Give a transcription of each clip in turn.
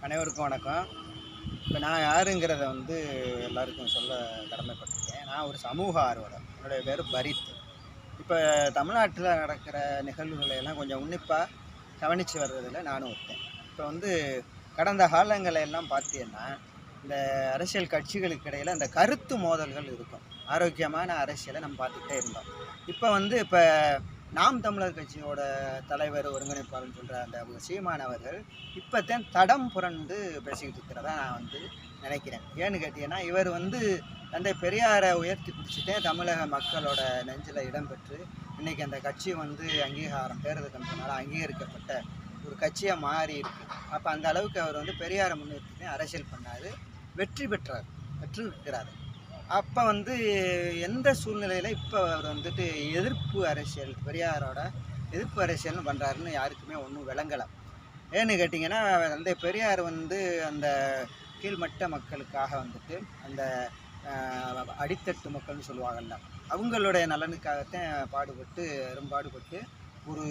அனைவருக்கும் வணக்கம். இப்போ நான் யாருங்கிறத எல்லாருக்கும் சொல்ல கடமைப்பட்டிருக்கேன். நான் ஒரு சமூக ஆர்வலர். என்னுடைய பேர் பரித். இப்போ தமிழ்நாட்டில் நடக்கிற நிகழ்வுகளை எல்லாம் கொஞ்சம் உன்னிப்பாக கவனித்து வர்றதில் நானும் ஒருத்தன். இப்போ கடந்த காலங்களை எல்லாம் பார்த்தீங்கன்னா, இந்த அரசியல் கட்சிகளுக்கு இடையில் இந்த கருத்து மோதல்கள் இருக்கும். ஆரோக்கியமான அரசியலை நம்ம பார்த்துக்கிட்டே இருந்தோம். இப்போ நாம் தமிழர் கட்சியோட தலைவர் ஒருங்கிணைப்பாளர்னு சொல்கிற அந்த சீமான் அவர்கள் இப்போத்தான் தடம் புரண்டு பேசிக்கிட்டு இருக்கிறதா நான் நினைக்கிறேன். ஏன்னு கேட்டீங்கன்னா, இவர் தந்தை பெரியாரை உயர்த்தி பிடிச்சிட்டே தமிழக மக்களோட நெஞ்சில் இடம்பெற்று இன்றைக்கி அந்த கட்சி அங்கீகாரம் தேர்தல் கமிஷனால் அங்கீகரிக்கப்பட்ட ஒரு கட்சியாக மாறி இருக்குது. அப்போ அந்த அளவுக்கு அவர் பெரியாரை முன்னிறுத்தினே அரசியல் பண்ணார், வெற்றி பெற்றிருக்கிறார். அப்போ எந்த சூழ்நிலையில் இப்போ அவர் எதிர்ப்பு அரசியல், பெரியாரோட எதிர்ப்பு அரசியல்னு பண்ணுறாருன்னு யாருக்குமே ஒன்றும் விளங்கலை. ஏன்னு கேட்டிங்கன்னா, தந்தை பெரியார் அந்த கீழ்மட்ட மக்களுக்காக அந்த அடித்தட்டு மக்கள்னு சொல்லுவாங்கல்ல, அவங்களுடைய நலனுக்காகத்தான் பாடுபட்டு ஒரு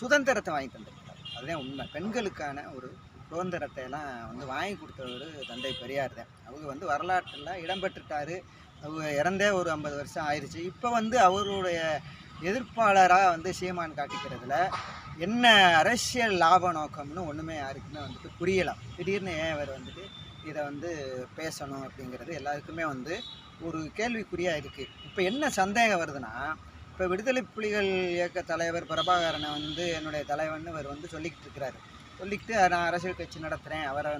சுதந்திரத்தை வாங்கி தந்திருக்கார். அதுதான் உண்மை. பெண்களுக்கான ஒரு சுதந்திரத்தை எல்லாம் வாங்கி கொடுத்தவர் தந்தை பெரியார் தான். அவங்க வரலாற்றில் இடம்பெற்றுட்டார். அவங்க இறந்தே ஒரு 50 வருஷம் ஆயிடுச்சு. இப்போ அவருடைய எதிர்ப்பாளராக சீமான் காட்டிக்கிறதுல என்ன அரசியல் லாப நோக்கம்னு ஒன்றுமே யாருக்குமே புரியலாம். திடீர்னு ஏன் அவர் இதை பேசணும் அப்படிங்கிறது எல்லாருக்குமே ஒரு கேள்விக்குறியாக இருக்குது. இப்போ என்ன சந்தேகம் வருதுன்னா, இப்போ விடுதலை புலிகள் இயக்க தலைவர் பிரபாகரனை என்னுடைய தலைவன் இவர் சொல்லிக்கிட்டு இருக்கிறாரு. சொல்லிக்கிட்டு நான் அரசியல் கட்சி நடத்துகிறேன், அவரை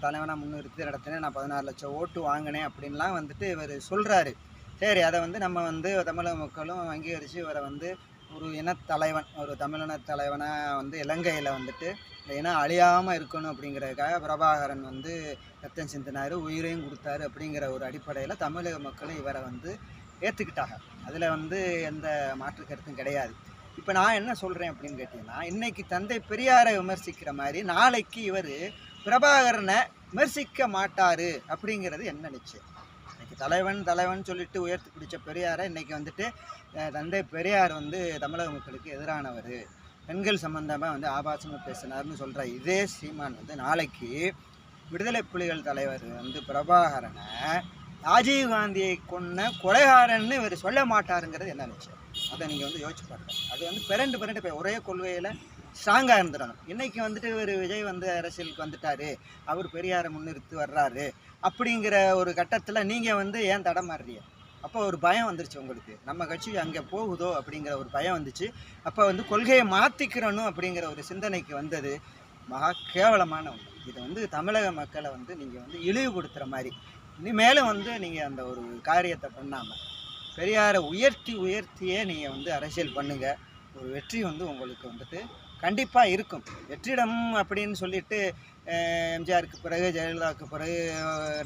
தலைவனாக முன்னிறுத்தி நடத்துகிறேன், நான் 16 லட்சம் ஓட்டு வாங்கினேன் அப்படின்லாம் இவர் சொல்கிறாரு. சரி, அதை நம்ம தமிழக மக்களும் அங்கீகரித்து இவரை ஒரு இனத்தலைவன், ஒரு தமிழின தலைவனாக இலங்கையில் இந்த இனம் அழியாமல் இருக்கணும் அப்படிங்கிறதுக்காக பிரபாகரன் ரத்தம் சிந்தினார், உயிரையும் கொடுத்தாரு அப்படிங்கிற ஒரு அடிப்படையில் தமிழக மக்களும் இவரை ஏற்றுக்கிட்டாங்க. அதில் எந்த மாற்று கருத்தும் கிடையாது. இப்போ நான் என்ன சொல்கிறேன் அப்படின்னு கேட்டிங்கன்னா, இன்றைக்கி தந்தை பெரியாரை விமர்சிக்கிற மாதிரி நாளைக்கு இவர் பிரபாகரனை விமர்சிக்க மாட்டார் அப்படிங்கிறது என்ன நிச்சயம்? இன்றைக்கி தலைவன் சொல்லிட்டு உயர்த்தி பிடிச்ச பெரியாரை இன்றைக்கி தந்தை பெரியார் தமிழக மக்களுக்கு எதிரானவர், பெண்கள் சம்பந்தமாக ஆபாசமாக பேசினார்னு சொல்கிற இதே சீமான் நாளைக்கு விடுதலை புலிகள் தலைவர் பிரபாகரனை ராஜீவ்காந்தியை கொன்ன கொலைகாரன்னு இவர் சொல்ல மாட்டாருங்கிறது என்ன நிச்சயம்? அதை நீங்கள் யோசிச்சு பாருங்கள். அது பிறண்டு போய் ஒரே கொள்கையில் ஸ்ட்ராங்காக இருந்துடணும். இன்றைக்கி இவர் விஜய் அரசியலுக்கு வந்துட்டார், அவர் பெரியாரை முன்னிறுத்தி வர்றாரு அப்படிங்கிற ஒரு கட்டத்தில் நீங்கள் ஏன் தடமாறுறீங்க? அப்போ ஒரு பயம் வந்துருச்சு உங்களுக்கு, நம்ம கட்சி அங்கே போகுதோ அப்படிங்கிற ஒரு பயம் வந்துச்சு. அப்போ கொள்கையை மாற்றிக்கிறணும் அப்படிங்கிற ஒரு சிந்தனைக்கு வந்தது மகா கேவலமான ஒன்று. இது தமிழக மக்களை நீங்கள் இழிவுபடுத்துகிற மாதிரி. இனிமேலும் நீங்கள் அந்த ஒரு காரியத்தை பண்ணாமல் பெரியாரை உயர்த்தியே நீங்கள் அரசியல் பண்ணுங்கள். ஒரு வெற்றி உங்களுக்கு கண்டிப்பாக இருக்கும். வெற்றிடம் அப்படின்னு சொல்லிட்டு எம்ஜிஆருக்கு பிறகு, ஜெயலலிதாவுக்கு பிறகு,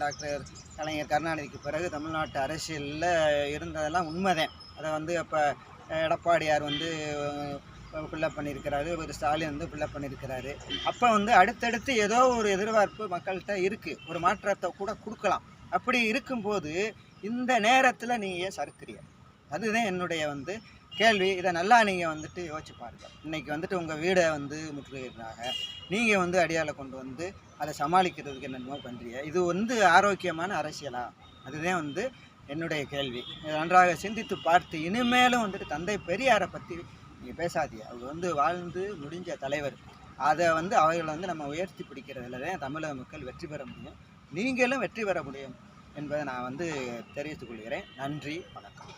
டாக்டர் கலைஞர் கருணாநிதிக்கு பிறகு தமிழ்நாட்டு அரசியலில் இருந்ததெல்லாம் உண்மைதான். அதை அப்போ எடப்பாடியார் ஃபில்லப் பண்ணியிருக்கிறாரு, ஒரு ஸ்டாலின் ஃபில்லப் பண்ணியிருக்கிறாரு. அப்போ அடுத்தடுத்து ஏதோ ஒரு எதிர்பார்ப்பு மக்கள்கிட்ட இருக்குது, ஒரு மாற்றத்தை கூட கொடுக்கலாம். அப்படி இருக்கும்போது இந்த நேரத்தில் நீங்கள் ஏன் சறுக்கிறீங்க? அதுதான் என்னுடைய கேள்வி. இதை நல்லா நீங்கள் யோசிச்சு பாருங்கள். இன்றைக்கி உங்கள் வீடை முற்றுகையிடுறாங்க, நீங்கள் அடியால் கொண்டு அதை சமாளிக்கிறதுக்கு என்னென்னமோ பண்ணுறீங்க. இது ஆரோக்கியமான அரசியலா? அதுதான் என்னுடைய கேள்வி. நன்றாக சிந்தித்து பார்த்து இனிமேலும் தந்தை பெரியாரை பற்றி நீங்கள் பேசாதீங்க. அவர் வாழ்ந்து முடிஞ்ச தலைவர். அதை அவர்களை நம்ம உயர்த்தி பிடிக்கிறதுல தான் தமிழக மக்கள் வெற்றி பெற முடியும், நீங்களும் வெற்றி பெற முடியும் என்பதை நான் தெரிவித்துக் கொள்கிறேன். நன்றி, வணக்கம்.